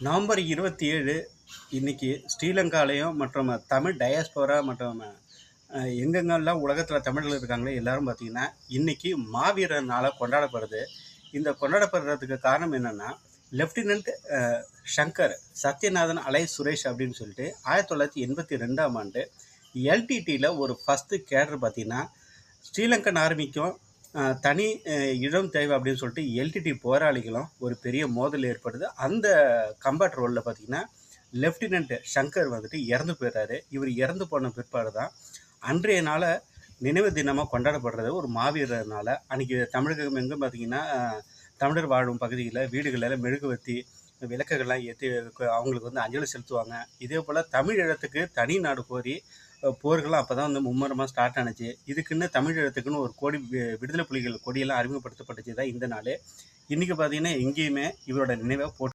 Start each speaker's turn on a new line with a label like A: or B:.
A: November 27 இன்னைக்கு ஸ்ரீலங்காலையும் மற்றும் Tamil diaspora மற்றும் எங்கெங்கெல்லாம் உலகத்தில் தமிழர்கள் இருக்காங்களோ எல்லாரும் பார்த்தீங்கன்னா இன்னைக்கு மாவீரர் நாளாக கொண்டாடப்படுது. இந்த கொண்டாடப்படுறதுக்கு காரணம் என்னன்னா, லெப்டினன்ட் சங்கர் சத்யநாதன் அலை சுரேஷ் அப்படின்னு சொல்லிட்டு 1982ஆம் ஆண்டு எல்டிடியில் ஒரு ஃபஸ்ட்டு கேடர் பார்த்தீங்கன்னா ஸ்ரீலங்கன் ஆர்மிக்கும் தனி இடம் தேவை அப்படின்னு சொல்லிட்டு எல்டிடி போராளிகளும் ஒரு பெரிய மோதல் ஏற்படுது. அந்த கம்பாட் ரோலில் பார்த்தீங்கன்னா லெப்டினன்ட் சங்கர் வந்துட்டு இறந்து போயிடுறாரு. இவர் இறந்து போன பிற்பாடு தான் அன்றைய நாளை நினைவு தினமாக கொண்டாடப்படுறது ஒரு மாவீரர்னால. அன்றைக்கி தமிழகம் எங்கே பார்த்தீங்கன்னா தமிழர் வாழும் பகுதியில் வீடுகளில் மெழுகுவர்த்தி விளக்குகள்லாம் ஏற்றி அவங்களுக்கு வந்து அஞ்சலி செலுத்துவாங்க. இதே போல் தமிழ் ஈழத்துக்கு தனி நாடு கோரி போர்கள்லாம் அப்போ தான் வந்து மும்முரமாக ஸ்டார்ட் ஆனுச்சு. இதுக்குன்னு தமிழ் ஈழத்துக்குன்னு ஒரு கொடி விடுதலை புலிகள் கொடியெல்லாம் அறிமுகப்படுத்தப்பட்டுச்சு தான் இந்த நாள். இன்றைக்கி பார்த்தீங்கன்னா எங்கேயுமே இவரோட நினைவை போட்டு